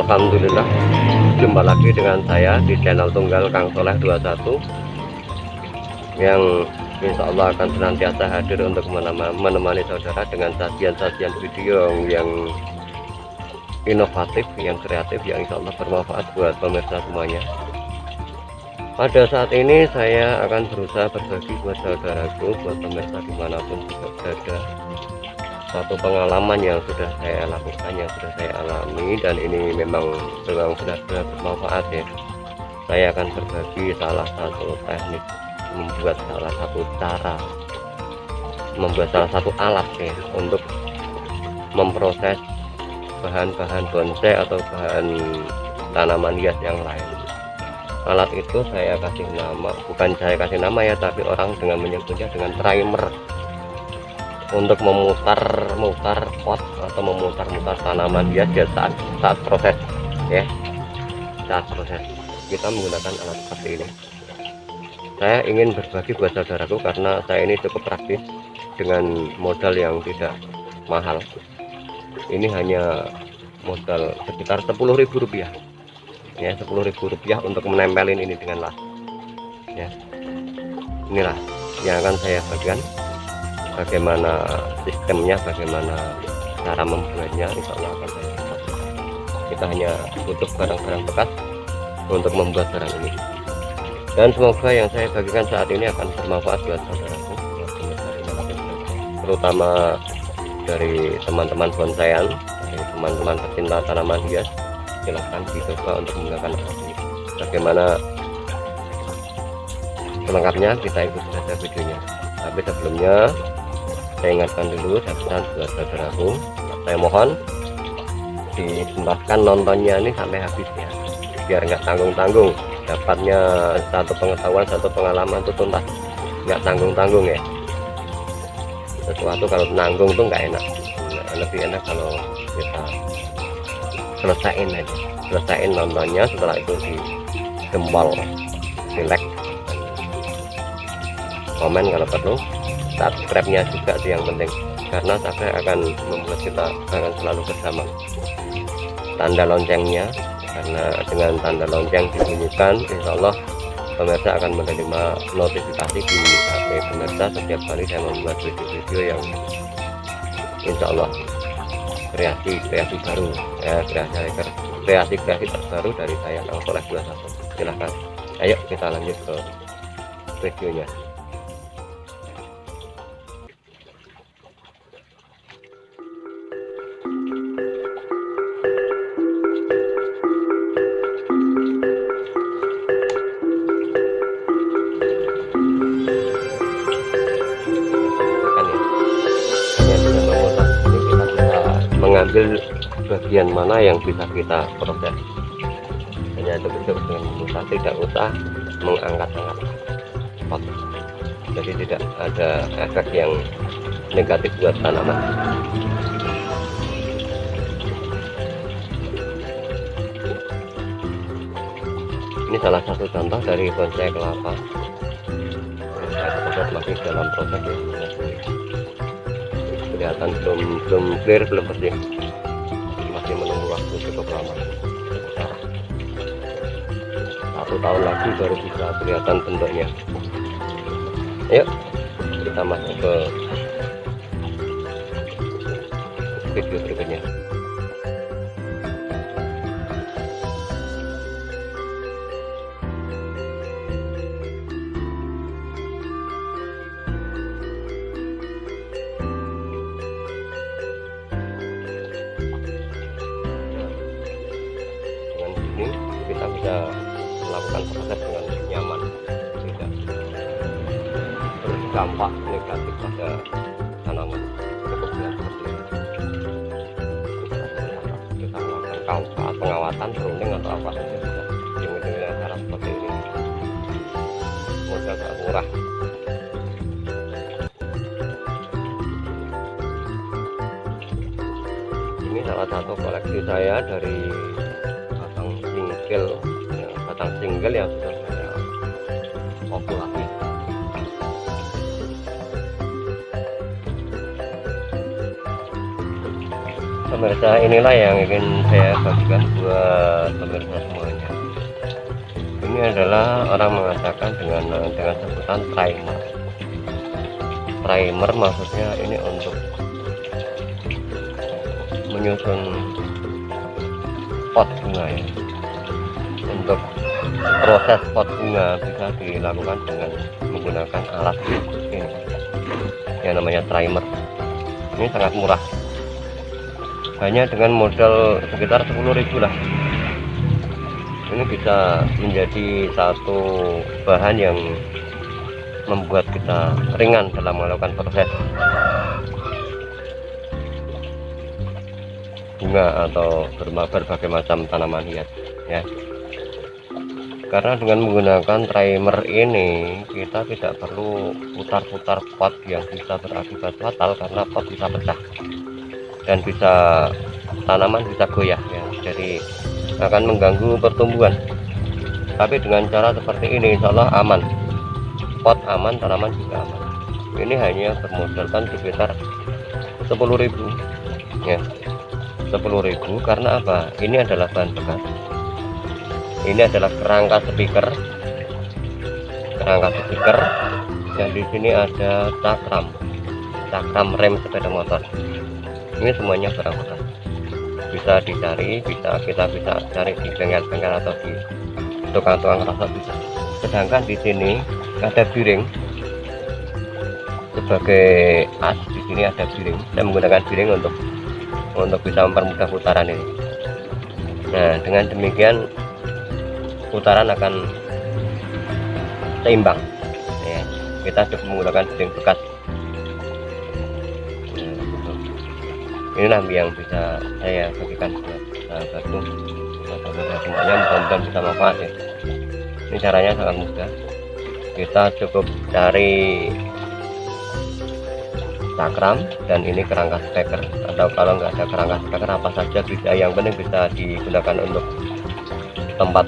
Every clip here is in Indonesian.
Alhamdulillah, jumpa lagi dengan saya di channel Tunggal Kang Soleh 21 yang insya Allah akan senantiasa hadir untuk menemani saudara dengan sajian-sajian video yang inovatif, yang kreatif, yang insya Allah bermanfaat buat pemirsa semuanya. Pada saat ini saya akan berusaha berbagi buat saudaraku, buat pemirsa dimanapun juga berada, satu pengalaman yang sudah saya lakukan, yang sudah saya alami, dan ini memang benar-benar bermanfaat ya. Saya akan berbagi salah satu teknik membuat salah satu cara, membuat salah satu alat ya untuk memproses bahan-bahan bonsai atau bahan tanaman hias yang lain. Alat itu saya kasih nama, bukan saya kasih nama ya, tapi orang dengan menyebutnya dengan primer, untuk memutar pot atau memutar tanaman hias ya saat proses ya, saat proses kita menggunakan alat seperti ini. Saya ingin berbagi buat saudaraku karena saya ini cukup praktis dengan modal yang tidak mahal. Ini hanya modal sekitar Rp10.000 ya, Rp10.000 untuk menempelin ini dengan las ya. Inilah yang akan saya bagikan, bagaimana sistemnya, bagaimana cara membuatnya. Insya Allah akan saya lihat. Kita hanya butuh barang-barang bekas untuk membuat barang ini, dan semoga yang saya bagikan saat ini akan bermanfaat buat saudaraku, terutama dari teman-teman bonsaian, dari teman-teman pecinta tanaman hias. Silahkan dicoba untuk menggunakan alat ini. Bagaimana selengkapnya kita ikuti saja videonya. Tapi sebelumnya saya ingatkan dulu, dan pesan buat saudaraku, saya mohon dituntaskan nontonnya ini sampai habis ya, biar nggak tanggung-tanggung, dapatnya satu pengetahuan, satu pengalaman itu tuntas, nggak tanggung-tanggung ya. Sesuatu kalau nanggung tuh nggak enak. Lebih enak kalau kita selesaiin nontonnya, setelah itu di jempol, di like, komen kalau perlu, subscribe-nya juga sih yang penting, karena subscribe akan membuat kita akan selalu bersama. Tanda loncengnya, karena dengan tanda lonceng dibunyikan, insya Allah pemirsa akan menerima notifikasi di HP pemirsa setiap kali saya membuat video-video yang insya Allah kreasi baru ya, kreasi terbaru dari saya Kang Soleh 21. Silahkan, ayo kita lanjut ke videonya. Mengambil bagian mana yang bisa kita proses, hanya cukup dengan memutar, tidak usah mengangkat-angkat pot, jadi tidak ada efek yang negatif buat tanaman. Ini salah satu contoh dari bonsai kelapa. Saya masih dalam proses ya, kelihatan belum clear, belum bersih, masih menunggu waktu cukup lama. 1 tahun lagi baru bisa kelihatan bentuknya. Yuk kita masuk ke video berikutnya. Kita bisa melakukan proses dengan nyaman, tidak berdampak negatif pada tanaman. Cukup dengan seperti ini kita melakukan pengawatan, pruning atau apa saja bisa dengan cara seperti ini. Modal sangat murah. Ini salah satu koleksi saya dari batang single yang sudah saya populasi. pemirsa, inilah yang ingin saya bagikan buat pemirsa semuanya. Ini adalah orang mengatakan dengan sebutan primer. Primer maksudnya ini untuk menyusun pot bunga ya. Untuk proses pot bunga bisa dilakukan dengan menggunakan alat ini yang namanya primer. Ini sangat murah, hanya dengan modal sekitar 10.000 lah. Ini bisa menjadi satu bahan yang membuat kita ringan dalam melakukan proses bunga atau berbagai macam tanaman hias ya. Karena dengan menggunakan primer ini kita tidak perlu putar-putar pot yang bisa berakibat fatal, karena pot bisa pecah dan bisa tanaman bisa goyah ya, jadi akan mengganggu pertumbuhan. Tapi dengan cara seperti ini insya Allah aman, pot aman, tanaman juga aman. Ini hanya bermodalkan sekitar 10.000 ya, 10.000. Karena apa? Ini adalah bahan bekas. Ini adalah kerangka speaker, dan di sini ada cakram rem sepeda motor. Ini semuanya barang bekas, bisa dicari, kita bisa cari di bengkel-bengkel atau di tukang-tukang rasa bisa. Sedangkan di sini ada piring sebagai as. Di sini ada piring, saya menggunakan piring untuk bisa mempermudah putaran ini. Nah, dengan demikian putaran akan seimbang ya. Kita cukup menggunakan piring bekas. Inilah yang bisa saya bagikan buat sahabatku, semuanya, mudah-mudahan bisa manfaat ya. Ini caranya sangat mudah, kita cukup cari cakram dan ini kerangka speaker, atau kalau nggak ada kerangka speaker apa saja bisa, yang penting bisa digunakan untuk tempat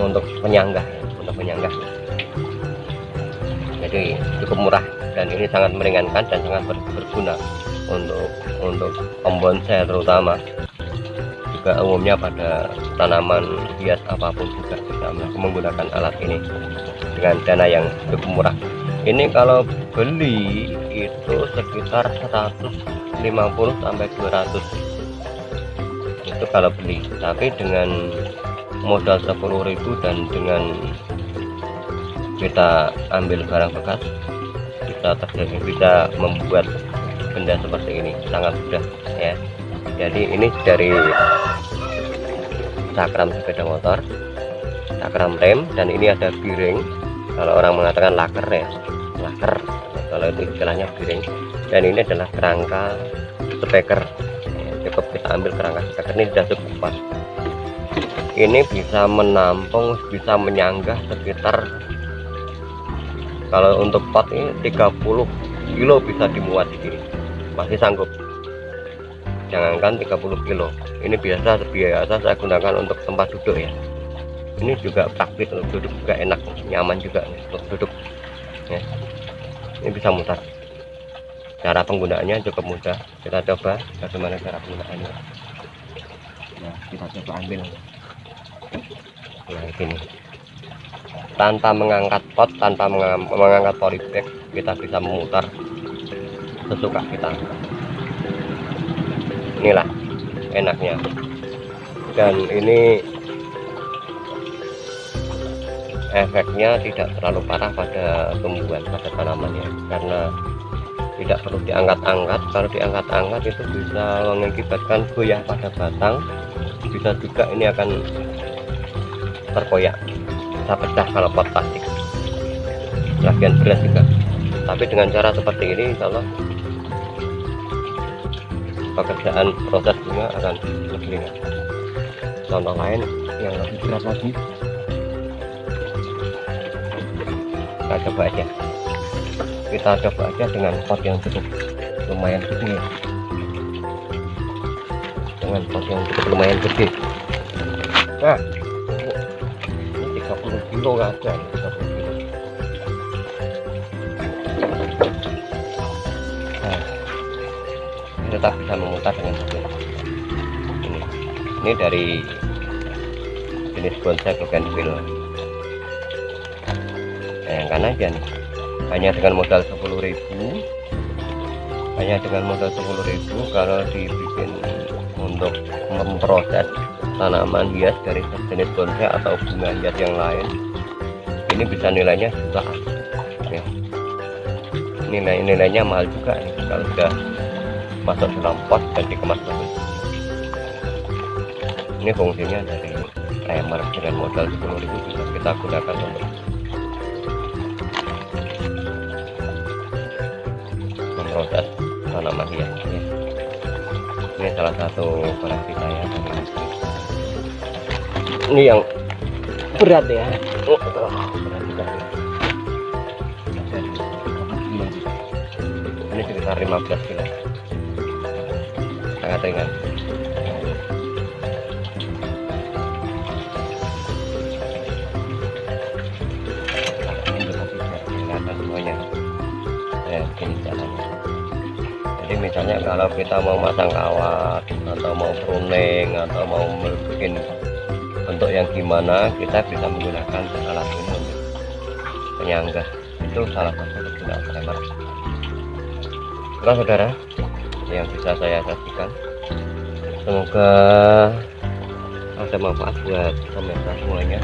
untuk penyanggah ya, jadi cukup murah dan ini sangat meringankan dan sangat berguna untuk pembonsai terutama, juga umumnya pada tanaman hias apapun juga bisa menggunakan alat ini dengan dana yang cukup murah. Ini kalau beli itu sekitar 150 sampai 200 itu kalau beli, tapi dengan modal 10.000 dan dengan kita ambil barang bekas bisa membuat benda seperti ini sangat mudah ya. Jadi ini dari cakram sepeda motor, cakram rem, dan ini ada piring, kalau orang mengatakan laker ya, kalau itu istilahnya piring, dan ini adalah kerangka speaker ya, cukup kita ambil kerangka speaker ini sudah cukup pas. Ini bisa menampung, bisa menyanggah sekitar, kalau untuk pot ini 30 kilo bisa dimuat di sini, masih sanggup. Jangankan 30 kilo, ini biasa saya gunakan untuk tempat duduk ya. Ini juga praktis untuk duduk, juga enak, nyaman juga untuk duduk ya. Ini bisa mutar. Cara penggunaannya cukup mudah, kita coba bagaimana cara penggunaannya. Nah, kita coba ambil. Nah, ini tanpa mengangkat pot, tanpa mengangkat polybag, kita bisa memutar sesuka kita. Inilah enaknya, dan ini efeknya tidak terlalu parah pada tumbuhan, pada tanamannya, karena tidak perlu diangkat-angkat. Kalau diangkat-angkat itu bisa mengakibatkan goyah pada batang, bisa juga ini akan terkoyak, bisa pecah kalau pot plastik, bagian berat juga. Tapi dengan cara seperti ini insya Allah pekerjaan proses bunga akan lebih ringan. Contoh lain yang lebih berat lagi, kita coba aja dengan pot yang cukup lumayan gede, nah ini 30 kilo aja, 30 kilo. Nah, tetap bisa memutar dengan bagus. Ini dari jenis bonsai bougainville. Bayangkan aja nih, hanya dengan modal 10.000, kalau dibikin untuk memproses tanaman hias dari jenis bonsai atau bunga hias yang lain, ini bisa nilainya jutaan ya. Nilainya mahal juga nih kalau sudah masuk dalam pot dan dikemas bagus. Ini fungsinya dari timer dengan modal 10.000 bisa kita gunakan untuk memproses tanaman hias ya. Ini salah satu koleksi saya. Ini yang berat ya. Berat juga ya. Ini sekitar 15 kilo, sangat ringan. Semuanya ini jalannya. Jadi misalnya kalau kita mau masang kawat atau mau pruning atau mau bikin bentuk yang gimana, kita bisa menggunakan alat ini untuk penyangga. Itu salah satu kegunaan timer. Itulah saudara yang bisa saya saksikan. Semoga ada manfaat buat pemirsa semuanya.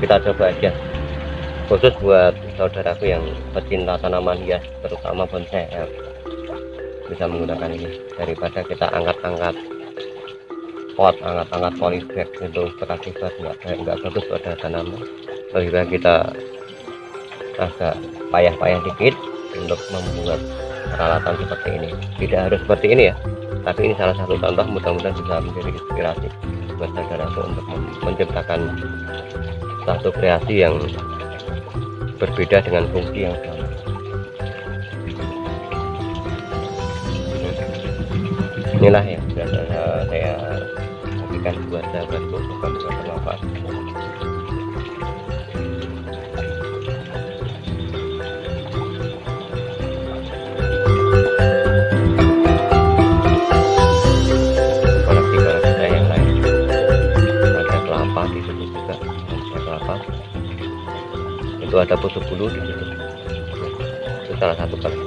Kita coba aja, khusus buat saudaraku yang pecinta tanaman hias terutama bonsai ya, bisa menggunakan ini daripada kita angkat-angkat pot, angkat-angkat polybag. Itu berakibat nggak bagus pada tanaman. Lebih baik kita agak payah-payah dikit untuk membuat peralatan seperti ini. Tidak harus seperti ini ya, tapi ini salah satu contoh, mudah-mudahan bisa menjadi inspirasi buat saudaraku untuk menciptakan satu kreasi yang berbeda dengan fungsi yang sama. Inilah yang sudah saya berikan buat sahabatku, semoga bisa bermanfaat. Koleksi saya yang lain ada kelapa di situ juga, ada kelapa. Itu ada pucuk bulu di situ. Itu salah satu koleksi.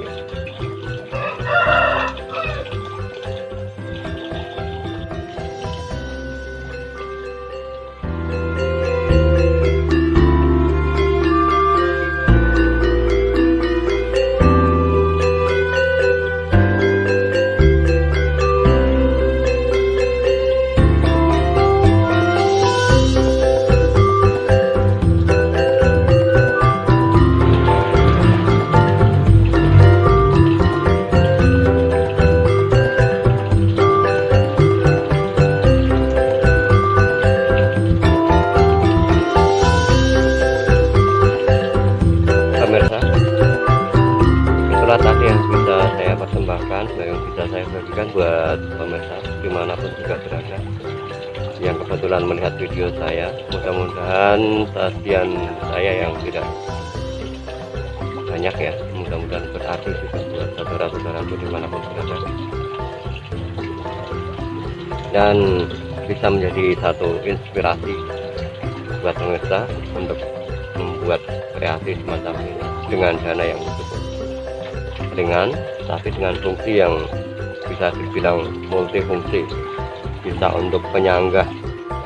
Pemirsa, itulah tadi yang bisa saya persembahkan, yang bisa saya bagikan buat pemirsa dimanapun juga berada yang kebetulan melihat video saya. Mudah-mudahan sajian saya yang tidak banyak ya, mudah-mudahan berarti juga buat saudara-saudaraku dimanapun berada, dan bisa menjadi satu inspirasi buat pemirsa untuk membuat kreasi semacam ini dengan dana yang cukup ringan, tapi dengan fungsi yang bisa dibilang multifungsi. Bisa untuk penyangga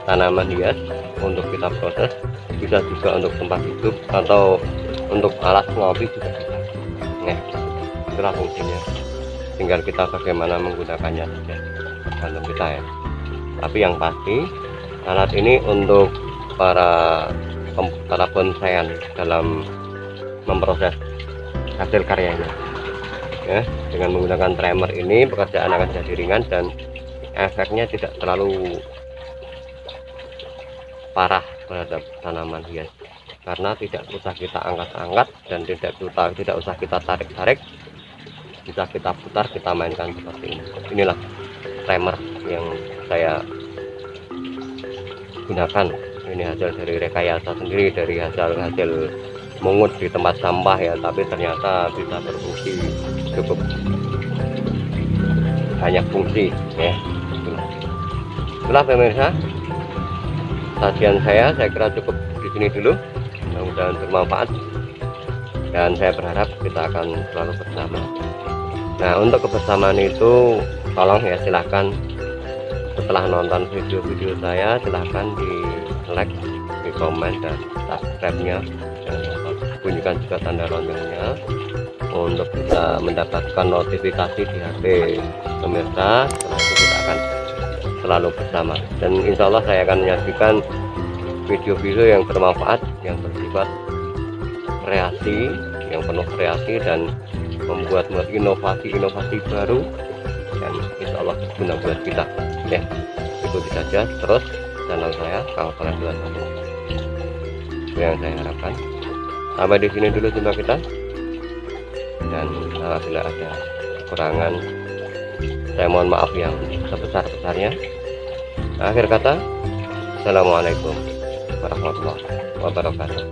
tanaman hias, untuk kita proses, bisa juga untuk tempat hidup atau untuk alas ngopi juga bisa. Nah, itulah fungsinya, tinggal kita bagaimana menggunakannya saja, tergantung kita ya. Tapi yang pasti alat ini untuk para bonsaian dalam memproses hasil karyanya ya. Dengan menggunakan trimmer ini pekerjaan akan jadi ringan dan efeknya tidak terlalu parah terhadap tanaman hias, karena tidak usah kita angkat-angkat dan tidak usah kita tarik-tarik, bisa kita putar, kita mainkan seperti ini. Inilah trimmer yang saya gunakan. Ini hasil dari rekayasa sendiri, dari hasil mungut di tempat sampah ya, tapi ternyata bisa berfungsi cukup banyak fungsi ya. Itulah pemirsa sajian saya kira cukup di sini dulu. Mudah-mudahan bermanfaat dan saya berharap kita akan selalu bersama. Nah, untuk kebersamaan itu tolong ya, silahkan setelah nonton video-video saya silahkan di like, di komen, dan subscribe-nya, dan bunyikan juga tanda loncengnya untuk bisa mendapatkan notifikasi di HP pemirsa. Setelah itu kita akan selalu bersama, dan insya Allah saya akan menyajikan video-video yang bermanfaat, yang bersifat kreasi, yang penuh kreasi dan membuat inovasi-inovasi baru, dan insya Allah berguna buat kita ya. Ikuti saja terus channel saya Kang Soleh 21, itu yang saya harapkan. Sampai di sini dulu jumpa kita, dan apabila ada kekurangan saya mohon maaf yang sebesar-besarnya. Akhir kata, assalamualaikum warahmatullahi wabarakatuh.